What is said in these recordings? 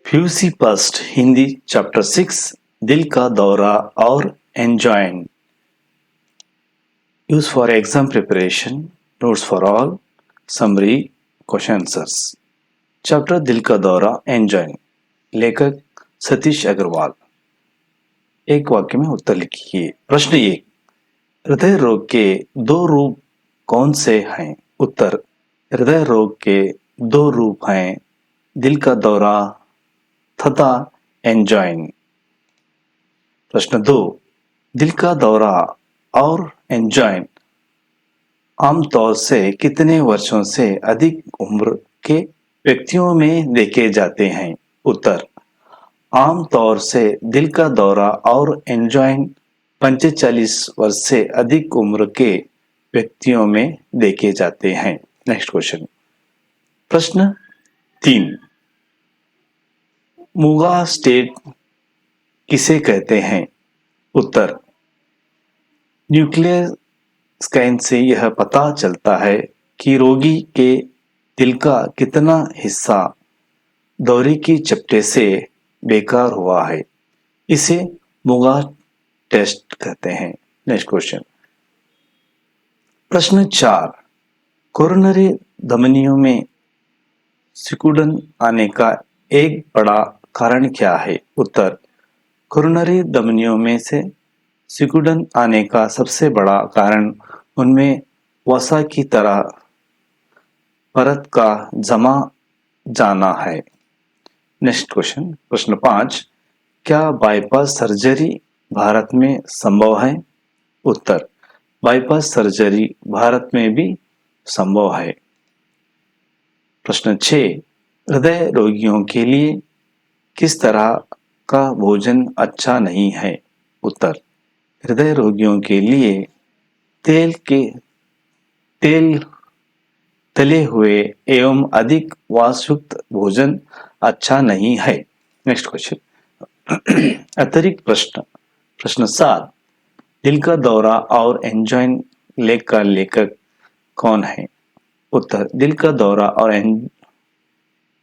फ्यूसी first Hindi chapter 6 दिल का दौरा और angina use for exam preparation notes for all summary question answers chapter दिल का दौरा एंजाइन लेखक सतीश अग्रवाल एक वाक्य में उत्तर लिखिए। प्रश्न 1 हृदय रोग के दो रूप कौन से हैं? उत्तर हृदय रोग के दो रूप हैं, दिल का दौरा तथा एंजाइन। प्रश्न 2 दिल का दौरा और एंजाइन आमतौर से कितने वर्षों से अधिक उम्र के व्यक्तियों में देखे जाते हैं? उत्तर आमतौर से दिल का दौरा और एंजाइन 45 वर्ष से अधिक उम्र के व्यक्तियों में देखे जाते हैं। Next question. प्रश्न 3 मुगा स्टेट किसे कहते हैं? उत्तर न्यूक्लियर स्कैन से यह पता चलता है कि रोगी के दिल का कितना हिस्सा दौरे की चपटे से बेकार हुआ है। इसे मुगा टेस्ट कहते हैं। Next question. प्रश्न 4 कोरोनरी धमनियों में सिकुड़न आने का एक बड़ा कारण क्या है? उत्तर कोरोनरी धमनियों में से सिकुड़न आने का सबसे बड़ा कारण उनमें वसा की तरह परत का जमा जाना है। Next question. प्रश्न 5 क्या बाईपास सर्जरी भारत में संभव है? उत्तर बाईपास सर्जरी भारत में भी संभव है। प्रश्न 6 हृदय रोगियों के लिए किस तरह का भोजन अच्छा नहीं है? उत्तर हृदय रोगियों के लिए तेल तले हुए एवं अधिक वासयुक्त भोजन अच्छा नहीं है। Next question. अतिरिक्त प्रश्न 7 दिल का दौरा और एंजाइन लेख का लेखक कौन है? उत्तर दिल का दौरा और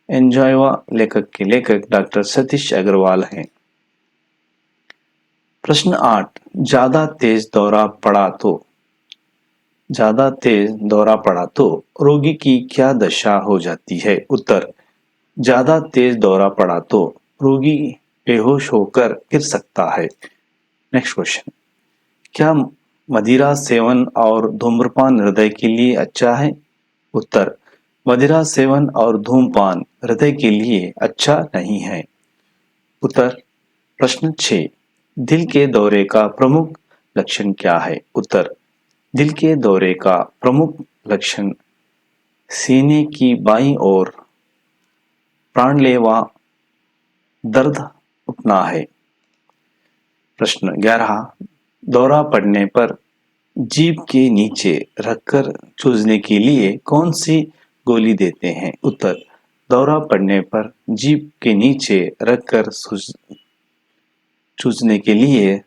एंजाइवा लेखक के लेखक डॉक्टर सतीश अग्रवाल हैं। प्रश्न 8 ज्यादा तेज दौरा पड़ा तो रोगी की क्या दशा हो जाती है? उत्तर ज्यादा तेज दौरा पड़ा तो रोगी बेहोश होकर गिर सकता है। Next question. क्या मदिरा सेवन और धूम्रपान हृदय के लिए अच्छा है? उत्तर मदिरा सेवन और धूम्रपान हृदय के लिए अच्छा नहीं है। उत्तर प्रश्न 6 दिल के दौरे का प्रमुख लक्षण क्या है? उत्तर दिल के दौरे का प्रमुख लक्षण सीने की बाईं ओर प्राणलेवा दर्द उठना है। प्रश्न 11 दौरा पड़ने पर जीभ के नीचे रखकर चूसने के लिए कौन सी गोली देते हैं? उत्तर दौरा पड़ने पर जीभ के नीचे रखकर चूसने के लिए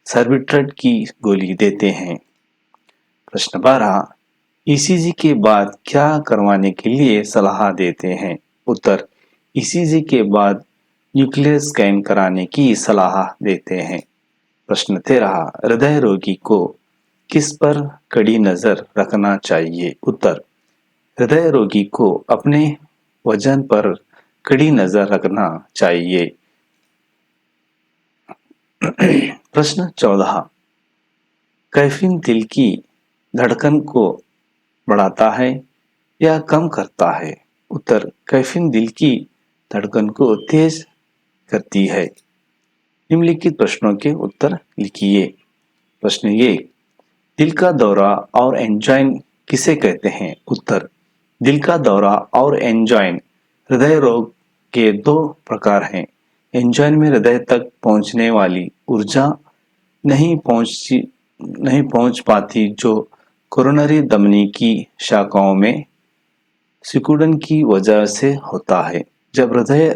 सर्बिट्रेट की गोली देते हैं। प्रश्न 12 ईसीजी के बाद क्या करवाने के लिए सलाह देते हैं? उत्तर ईसीजी के बाद न्यूक्लियर स्कैन कराने की सलाह देते हैं। प्रश्न 13 हृदय रोगी को किस पर कड़ी नजर रखना चाहिए? उत्तर हृदय रोगी को अपने वजन पर कड़ी नजर रखना चाहिए। प्रश्न 14 कैफीन दिल की धड़कन को बढ़ाता है या कम करता है? उत्तर कैफीन दिल की धड़कन को तेज करती है। निम्नलिखित प्रश्नों के उत्तर लिखिए। प्रश्न 1 दिल का दौरा और एंजाइन किसे कहते हैं? उत्तर दिल का दौरा और एंजाइन हृदय रोग के दो प्रकार हैं। एंजाइन में हृदय तक पहुंचने वाली ऊर्जा नहीं पहुंच पाती जो कोरोनरी धमनी की शाखाओं में सिकुड़न की वजह से होता है। जब हृदय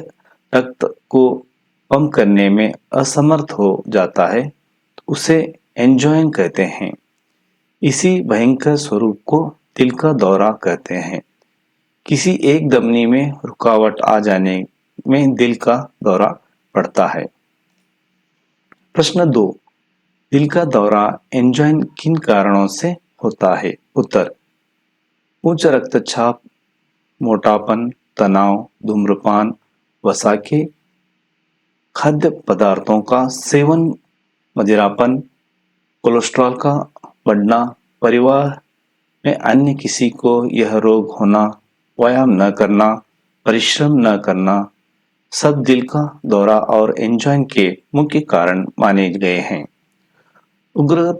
रक्त को पंप करने में असमर्थ हो जाता है तो उसे एंजाइन कहते हैं। इसी भयंकर स्वरूप को दिल का दौरा कहते हैं। किसी एक धमनी में रुकावट आ जाने में दिल का दौरा पड़ता है। प्रश्न 2, दिल का दौरा एंजाइन किन कारणों से होता है? उत्तर, उच्च रक्तचाप, मोटापन, तनाव, धूम्रपान, वसा के खाद्य पदार्थों का सेवन, मदिरापन, कोलेस्ट्रॉल का बढ़ना, परिवार में अन्य किसी को यह रोग होना, व्यायाम न करना, परिश्रम न करना, सब दिल का दौरा और एंजाइन के मुख्य कारण माने गए हैं। उग्र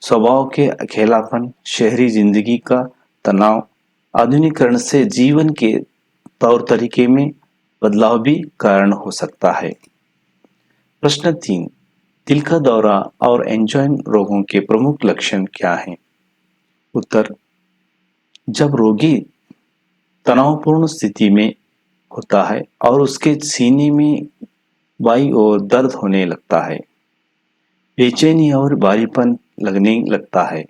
स्वभाव के अकेलापन, शहरी जिंदगी का तनाव, आधुनिकीकरण से जीवन के तौर तरीके में बदलाव भी कारण हो सकता है। प्रश्न 3, दिल का दौरा और एंजाइन रोगों के प्रमुख लक्षण क्या हैं? उत्तर, जब रोगी तनावपूर्ण स्थिति में होता है और उसके सीने में बाईं ओर दर्द होने लगता है, बेचैनी और भारीपन लगने लगता है,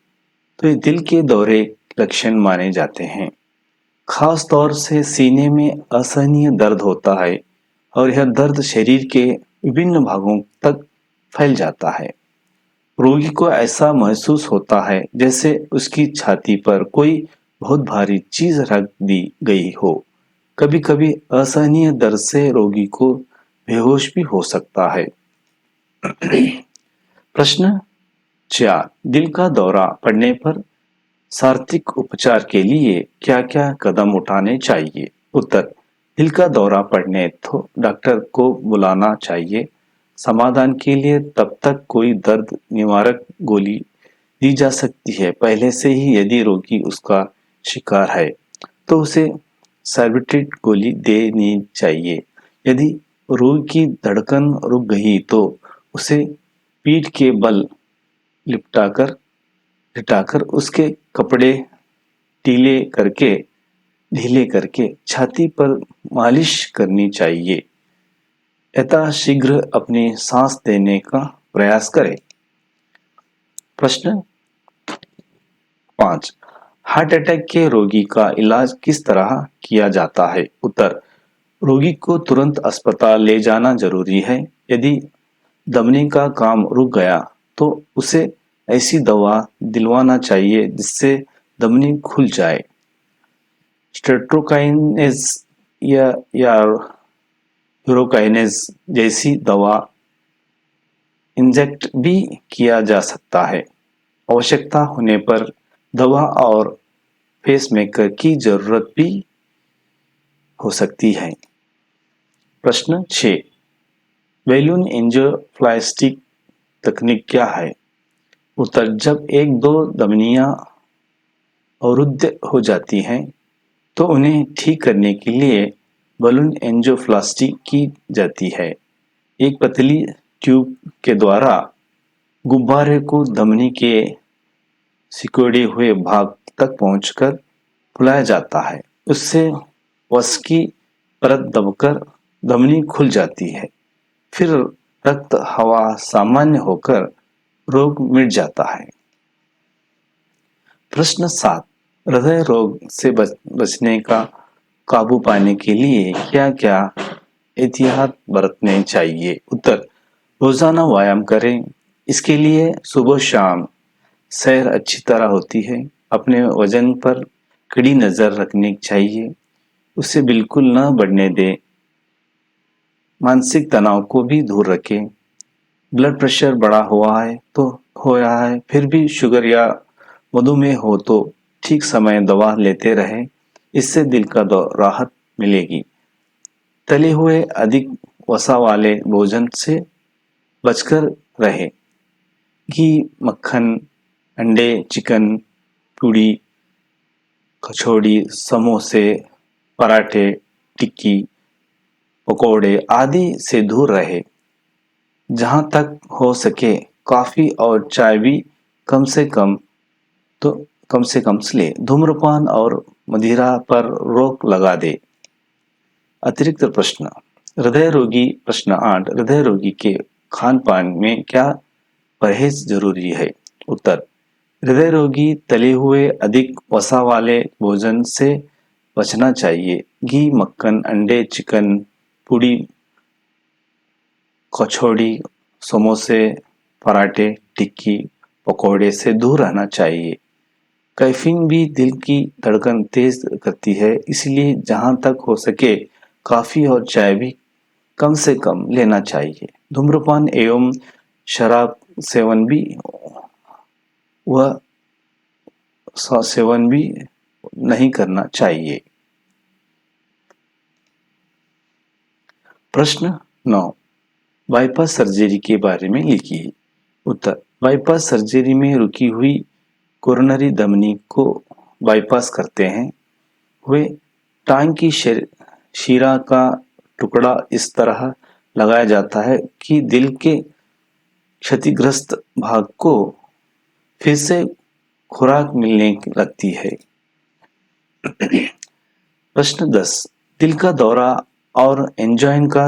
तो ये दिल के दौरे लक्षण माने जाते हैं। खास तौर से सीने में असहनीय दर्द होता है और यह दर्द शरीर के विभिन्न भागों तक फैल जाता है। रोगी को ऐसा महसूस होता है जैसे उसकी छाती पर कोई बहुत भारी चीज रख दी गई हो। कभी कभी असहनीय दर्द से रोगी को बेहोश भी हो सकता है। प्रश्न 4, दिल का दौरा पड़ने पर सार्वत्रिक उपचार के लिए क्या क्या कदम उठाने चाहिए? उत्तर, दिल का दौरा पड़ने तो डॉक्टर को बुलाना चाहिए। समाधान के लिए तब तक कोई दर्द निवारक गोली दी जा सकती है। पहले से ही यदि रोगी उसका शिकार है तो उसे सर्बिट्रेट गोली देनी चाहिए। यदि रोगी की धड़कन रुक गई तो उसे पीठ के बल लिटाकर उसके कपड़े ढीले करके छाती पर मालिश करनी चाहिए। यथाशीघ्र अपनी सांस देने का प्रयास करें। प्रश्न 5, हार्ट अटैक के रोगी का इलाज किस तरह किया जाता है? उत्तर, रोगी को तुरंत अस्पताल ले जाना जरूरी है। यदि धमनी का काम रुक गया तो उसे ऐसी दवा दिलवाना चाहिए जिससे धमनी खुल जाए। स्ट्रेप्टोकाइनेज या यूरोकाइनेज जैसी दवा इंजेक्ट भी किया जा सकता है। आवश्यकता होने पर दवा और पेसमेकर की जरूरत भी हो सकती है। प्रश्न 6, बैलून एंजियोप्लास्टी तकनीक क्या है? उत्तर, जब एक दो धमनियां अवरुद्ध हो जाती हैं तो उन्हें ठीक करने के लिए बलून एंजियोप्लास्टी की जाती है। एक पतली ट्यूब के द्वारा गुब्बारे को धमनी के सिकुड़े हुए भाग तक पहुंचकर फुलाया जाता है। उससे वस की परत दबकर धमनी खुल जाती है। फिर रक्त हवा सामान्य होकर रोग मिट जाता है। प्रश्न 7, हृदय रोग से बचने का काबू पाने के लिए क्या क्या एहतियात बरतने चाहिए? उत्तर, रोजाना व्यायाम करें। इसके लिए सुबह शाम सैर अच्छी तरह होती है। अपने वजन पर कड़ी नजर रखनी चाहिए, उसे बिल्कुल न बढ़ने दें। मानसिक तनाव को भी दूर रखें। ब्लड प्रेशर बढ़ा हुआ है तो हो रहा है, फिर भी शुगर या मधुमेह हो तो ठीक समय दवा लेते रहें, इससे दिल का राहत मिलेगी। तले हुए अधिक वसा वाले भोजन से बचकर रहे। घी, मक्खन, अंडे, चिकन, पूड़ी, कचौड़ी, समोसे, पराठे, टिक्की, पकोड़े आदि से दूर रहे। जहां तक हो सके कॉफी और चाय भी कम से कम ले। धूम्रपान और मदिरा पर रोक लगा दे। अतिरिक्त प्रश्न, प्रश्न 8, हृदय रोगी के खान पान में क्या परहेज जरूरी है? उत्तर, हृदय रोगी तले हुए अधिक वसा वाले भोजन से बचना चाहिए। घी, मक्खन, अंडे, चिकन, पूड़ी, कचौड़ी, समोसे, पराठे, टिक्की, पकौड़े से दूर रहना चाहिए। कैफीन भी दिल की धड़कन तेज करती है, इसलिए जहां तक हो सके कॉफी और चाय भी कम से कम लेना चाहिए। धूम्रपान एवं शराब सेवन भी वह सेवन भी नहीं करना चाहिए। प्रश्न 9, बाईपास सर्जरी के बारे में लिखिए। उत्तर, बाईपास सर्जरी में रुकी हुई कोरोनरी धमनी को बाईपास करते हैं। वे टांग की शिरा का टुकड़ा इस तरह लगाया जाता है कि दिल के क्षतिग्रस्त भाग को फिर से खुराक मिलने लगती है। प्रश्न 10, दिल का दौरा और एंजाइन का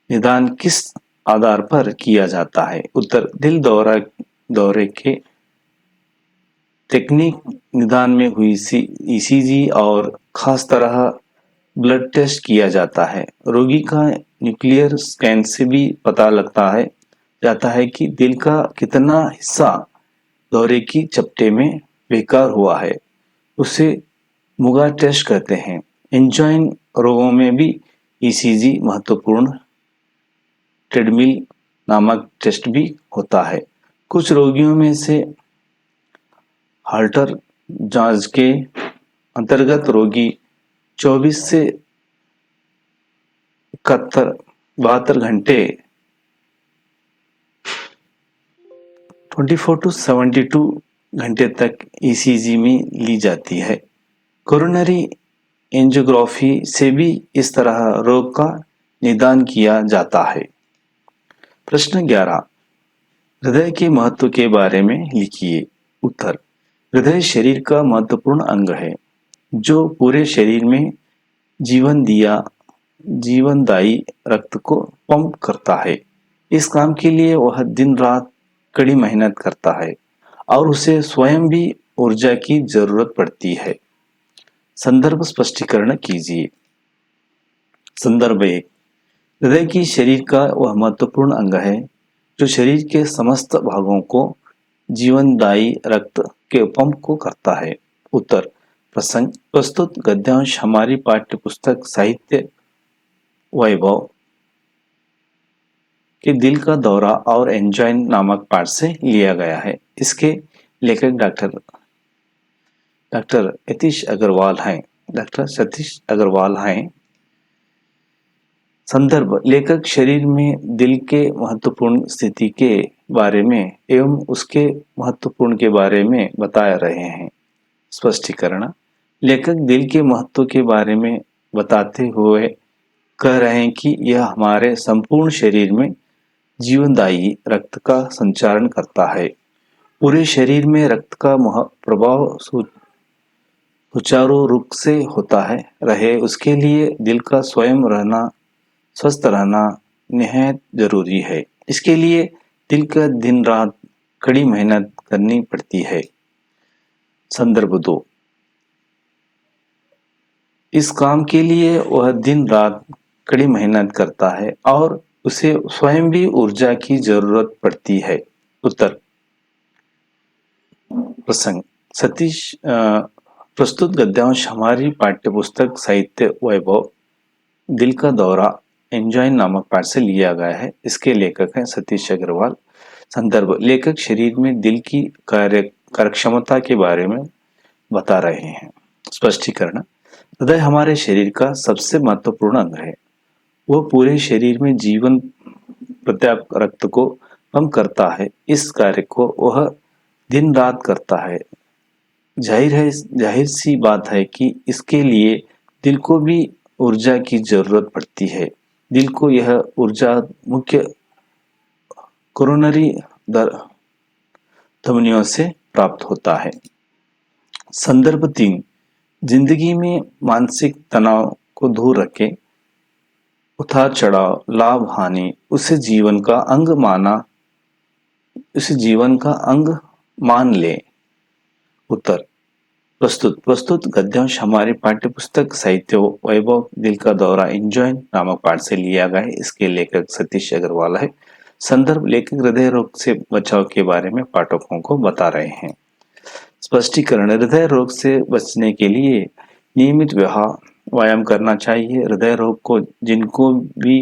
निदान किस आधार पर किया जाता है? उत्तर, दिल दौरे के तकनीक निदान में हुई ईसीजी और खास तरह ब्लड टेस्ट किया जाता है। रोगी का न्यूक्लियर स्कैन से भी पता जाता है कि दिल का कितना हिस्सा दौरे की चपटे में बेकार हुआ है। उसे मुगा टेस्ट कहते हैं। एंजाइन रोगों में भी ईसीजी महत्वपूर्ण ट्रेडमिल नामक टेस्ट भी होता है। कुछ रोगियों में से हाल्टर जांच के अंतर्गत रोगी 24 से 72 घंटे 24 to 72 घंटे तक ईसीजी में ली जाती है। कोरोनरी एंजियोग्राफी से भी इस तरह रोग का निदान किया जाता है। प्रश्न 11, हृदय के महत्व के बारे में लिखिए। उत्तर, हृदय शरीर का महत्वपूर्ण अंग है जो पूरे शरीर में जीवनदायी रक्त को पंप करता है। इस काम के लिए वह दिन रात कड़ी मेहनत करता है और उसे स्वयं भी ऊर्जा की जरूरत पड़ती है। संदर्भ स्पष्टीकरण कीजिए। संदर्भ 1, हृदय की शरीर का वह महत्वपूर्ण अंग है जो शरीर के समस्त भागों को जीवनदायी रक्त के पंप को करता है। उत्तर, प्रसंग प्रस्तुत गद्यांश हमारी पाठ्य पुस्तक साहित्य वैभव के दिल का दौरा और एंजाइन नामक पाठ से लिया गया है। इसके लेखक डॉक्टर सतीश अग्रवाल हैं। संदर्भ, लेखक शरीर में दिल के महत्वपूर्ण स्थिति के बारे में एवं उसके महत्वपूर्ण के बारे में बता रहे हैं। स्पष्टीकरण, लेखक दिल के महत्व के बारे में बताते हुए कह रहे हैं कि यह हमारे संपूर्ण शरीर में जीवनदायी रक्त का संचारण करता है। पूरे शरीर में रक्त का प्रभाव सुचारू रूप से होता रहे उसके लिए दिल का स्वस्थ रहना निहायत जरूरी है। इसके लिए दिल का दिन रात कड़ी मेहनत करनी पड़ती है। संदर्भ 2, इस काम के लिए वह दिन रात कड़ी मेहनत करता है और उसे स्वयं भी ऊर्जा की जरूरत पड़ती है। उत्तर, प्रसंग सतीश प्रस्तुत गद्यांश हमारी पाठ्य पुस्तक साहित्य वैभव दिल का दौरा एंजाइन नामक पाठ से लिया गया है। इसके लेखक हैं सतीश अग्रवाल। संदर्भ, लेखक शरीर में दिल की कार्यक्षमता के बारे में बता रहे हैं। स्पष्टीकरण, हृदय हमारे शरीर का सबसे महत्वपूर्ण अंग है। वह पूरे शरीर में जीवन पर्याप्त रक्त को पंप करता है। इस कार्य को वह दिन रात करता है। जाहिर सी बात है कि इसके लिए दिल को भी ऊर्जा की जरूरत पड़ती है। दिल को यह ऊर्जा मुख्य कोरोनरी धमनियों से प्राप्त होता है। संदर्भ 3, जिंदगी में मानसिक तनाव को दूर रखें। उतार चढ़ाव, लाभ हानि उसे जीवन का अंग मान ले। उत्तर, प्रस्तुत गद्यांश हमारे पाठ्यपुस्तक साहित्य वैभव दिल का दौरा एंजॉइन नामक पाठ से लिया गया है। इसके लेखक सतीश अग्रवाल है। संदर्भ लेखक हृदय रोग से बचाव के बारे में पाठकों को बता रहे हैं। स्पष्टीकरण, हृदय रोग से बचने के लिए नियमित व्यायाम करना चाहिए। हृदय रोग को जिनको भी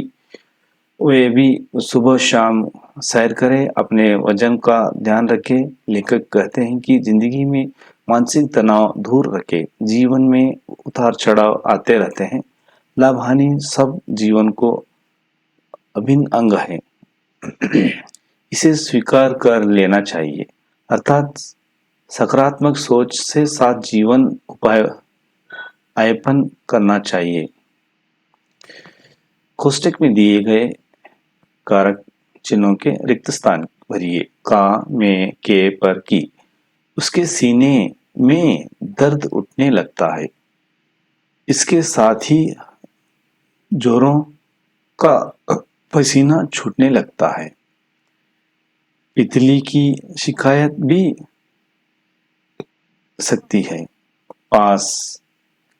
वे भी सुबह शाम सैर करें, अपने वजन का ध्यान रखें। लेखक कहते हैं कि जिंदगी में मानसिक तनाव दूर रखें। जीवन में उतार चढ़ाव आते रहते हैं। लाभ हानि सब जीवन को अभिन्न अंग है। इसे स्वीकार कर लेना चाहिए, अर्थात सकारात्मक सोच से साथ जीवन उपाय आयपन करना चाहिए। कोष्टक में दिए गए कारक चिन्हों के रिक्त स्थान भरिए। का, में, के, पर, की। उसके सीने में दर्द उठने लगता है। इसके साथ ही जोरों का पसीना छूटने लगता है। तितली की शिकायत भी सकती है। पास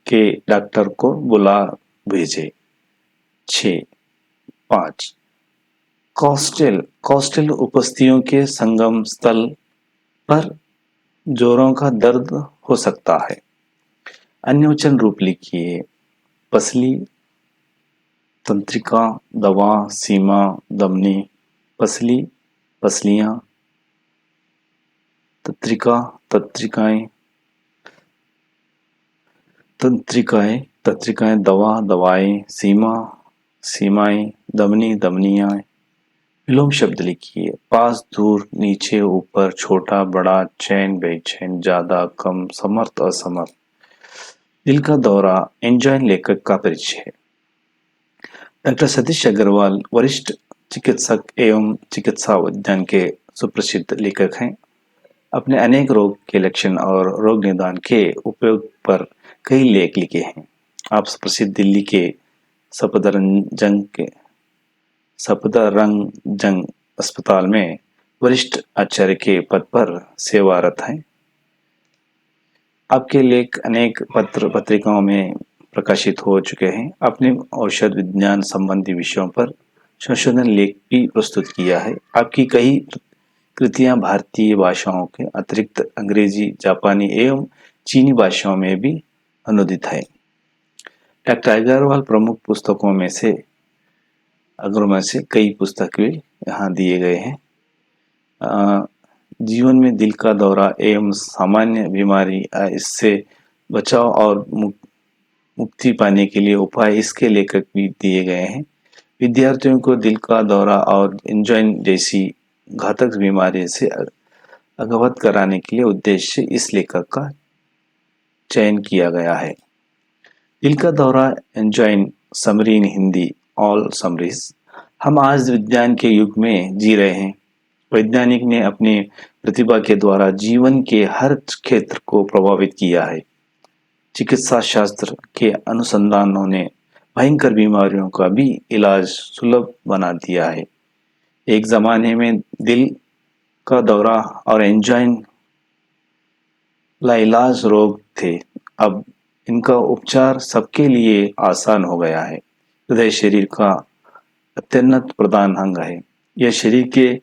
के डॉक्टर को बुला भेजे। 6, 5 कॉस्टल उपस्थितियों के संगम स्थल पर जोरों का दर्द हो सकता है। अन्यवचन रूप लिखिए। पसली, तंत्रिका, दवा, सीमा, दमनी। पसली, पसलियां। तंत्रिका, तंत्रिकाएं, तंत्रिकाएं, तंत्रिकाएं, दवा, दवाएं, सीमा, सीमाएं, दमनी, दमनियां। विलोम शब्द लिखिए। पास, दूर, नीचे, ऊपर, छोटा, बड़ा, चैन, बेचैन, ज्यादा, कम, समर्थ, असमर्थ। दिल का दौरा एंजाइन लेखक का परिचय। डॉक्टर सतीश अग्रवाल वरिष्ठ चिकित्सक एवं चिकित्सा विज्ञान के सुप्रसिद्ध लेखक हैं। अपने अनेक रोग के लक्षण और रोग निदान के उपयोग पर कई लेख लिखे हैं। आप प्रसिद्ध दिल्ली के सफदरजंग अस्पताल में वरिष्ठ आचार्य के पद पर सेवारत हैं। आपके लेख अनेक पत्र पत्रिकाओं में प्रकाशित हो चुके हैं। आपने औषध विज्ञान संबंधी विषयों पर संशोधन लेख भी प्रस्तुत किया है। आपकी कई कृतियां भारतीय भाषाओं के अतिरिक्त अंग्रेजी, जापानी एवं चीनी भाषाओं में भी अनुदित है। डॉक्टर अग्रवाल प्रमुख पुस्तकों में से कई पुस्तकें यहाँ दिए गए हैं। जीवन में दिल का दौरा एवं सामान्य बीमारी, इससे बचाव और मुक्ति पाने के लिए उपाय, इसके लेखक भी दिए गए हैं। विद्यार्थियों को दिल का दौरा और एंजाइन जैसी घातक बीमारी से अवगत कराने के लिए उद्देश्य इस लेखक का चयन किया गया है। दिल का दौरा angina summary in Hindi, all summaries. हम आज विज्ञान के युग में जी रहे हैं। वैज्ञानिक ने अपनी प्रतिभा के द्वारा जीवन के हर क्षेत्र को प्रभावित किया है। चिकित्सा शास्त्र के अनुसंधानों ने भयंकर बीमारियों का भी इलाज सुलभ बना दिया है। एक जमाने में दिल का दौरा और एंजाइन लाइलाज रोग थे। अब इनका उपचार सबके लिए आसान हो गया है। हृदय शरीर का अत्यंत प्रधान अंग है। यह शरीर के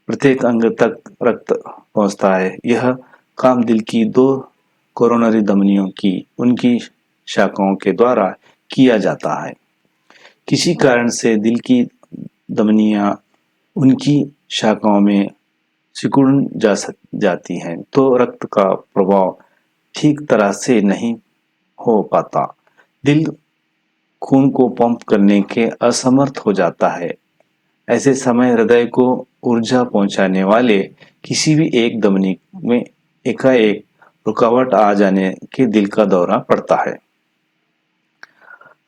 प्रत्येक अंग तक रक्त पहुंचता है। यह काम दिल की 2 कोरोनरी धमनियों की उनकी शाखाओं के द्वारा किया जाता है। किसी कारण से दिल की धमनियां उनकी शाखाओं में सिकुड़ जाती हैं तो रक्त का प्रवाह ठीक तरह से नहीं हो पाता। दिल खून को पंप करने के असमर्थ हो जाता है। ऐसे समय हृदय को ऊर्जा पहुंचाने वाले किसी भी एक धमनी में एकाएक रुकावट आ जाने के दिल का दौरा पड़ता है।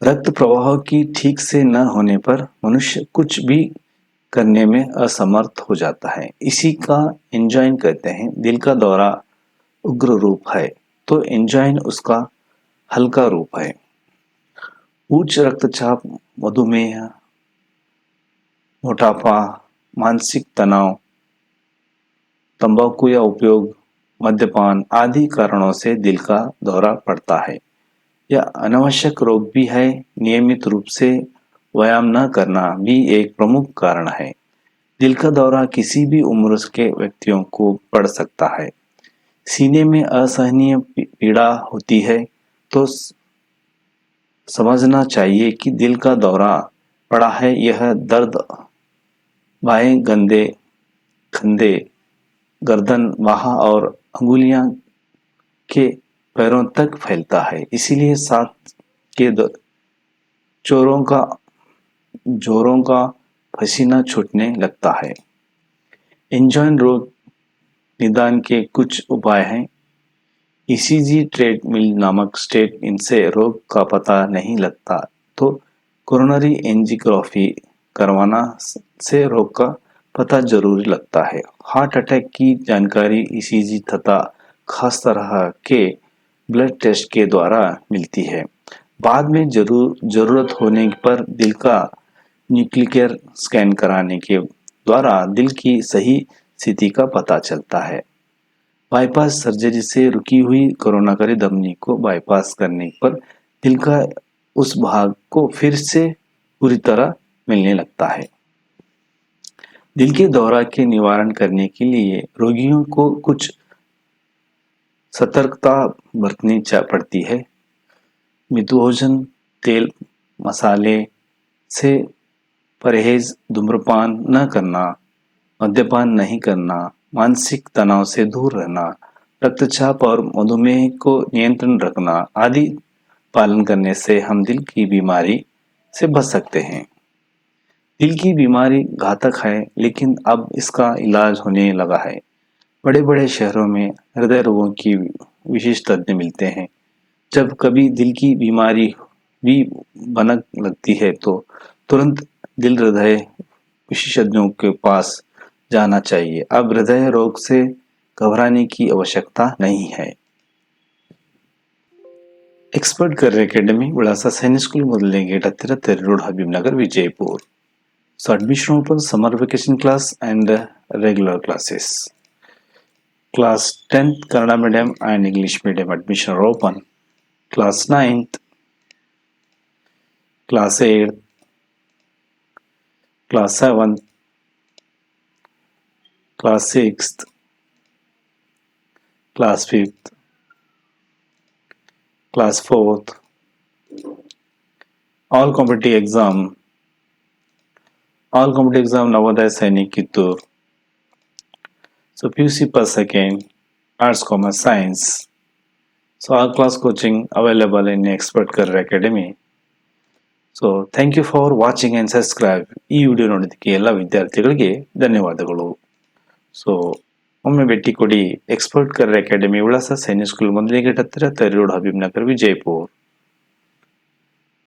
रक्त प्रवाह की ठीक से न होने पर मनुष्य कुछ भी करने में असमर्थ हो जाता है। इसी का एंजाइन कहते हैं। दिल का दौरा उग्र रूप है तो एंजाइन उसका हल्का रूप है। उच्च रक्तचाप, मधुमेह, मोटापा, मानसिक तनाव, तंबाकू या उपयोग, मद्यपान आदि कारणों से दिल का दौरा पड़ता है। यह अनावश्यक रोग भी है। नियमित रूप से व्यायाम न करना भी एक प्रमुख कारण है। दिल का दौरा किसी भी उम्र के व्यक्तियों को पड़ सकता है। सीने में असहनीय पीड़ा होती है तो समझना चाहिए कि दिल का दौरा पड़ा है। यह दर्द बाएं कंधे, गर्दन, बाह और अंगुलियां के पैरों तक फैलता है। इसीलिए सांस के जोरों का पसीना छूटने लगता है। एंजाइन रोग निदान के कुछ उपाय हैं। ईसीजी ट्रेडमिल नामक स्टेट इनसे रोग का पता नहीं लगता तो कोरोनरी एंजियोग्राफी करवाना से रोग का पता जरूरी लगता है। हार्ट अटैक की जानकारी ईसीजी तथा खास तरह के ब्लड टेस्ट के द्वारा मिलती है। बाद में जरूरत होने पर दिल का न्यूक्लियर स्कैन कराने के द्वारा दिल की सही स्थिति का पता चलता है। बाईपास सर्जरी से रुकी हुई कोरोनरी धमनी को बाईपास करने पर दिल का उस भाग को फिर से पूरी तरह मिलने लगता है। दिल के दौरा के निवारण करने के लिए रोगियों को कुछ सतर्कता बरतनी पड़ती है। मृदुभोजन, तेल मसाले से परहेज, धूम्रपान न करना, मद्यपान नहीं करना, मानसिक तनाव से दूर रहना, रक्तचाप और मधुमेह को नियंत्रण रखना आदि पालन करने से हम दिल की बीमारी से बच सकते हैं। दिल की बीमारी घातक है, लेकिन अब इसका इलाज होने लगा है। बड़े बड़े शहरों में हृदय रोगों की विशेष तज्ञ मिलते हैं। जब कभी दिल की बीमारी भी भनक लगती है तो तुरंत दिल हृदय विशेषज्ञों के पास जाना चाहिए। अब हृदय रोग से घबराने की आवश्यकता नहीं है। एक्सपर्ट करियर अकेडमी ವಿಳಾಸ ಸೈನಿಕ್ ಸ್ಕೂಲ್ ಮೊದಲನೇ ಗೇಟ್ ಹತ್ತಿರ ತೆರೆ road Habib Nagar Vijaypur. So admission open summer vacation class and regular classes. Class 10th Kannada medium and English medium admission are open. Class 9th, Class 8th, Class 7th, Class 6th, Class 5th, Class 4th, all competitive exam Navodaya Sainik Kittur. So PUC per second, Arts, Commerce, Science. So all class coaching available in Expert Career Academy. So thank you for watching and subscribe. ಈ video ನೋಡೋದಕ್ಕೆ ಎಲ್ಲ ವಿದ್ಯಾರ್ಥಿಗಳಿಗೆ ಧನ್ಯವಾದಗಳು. So ಒಮ್ಮೆ ಭೇಟಿ ಕೊಡಿ. Expert career academy ವಿಳಾಸ Sainik school ಮೊದಲನೇ ಗೇಟ್ ಹತ್ತಿರ ತರಿ ರೋಡ್ ಹಬೀಬ್ ನಗರ್ ವಿಜಯಪುರ್.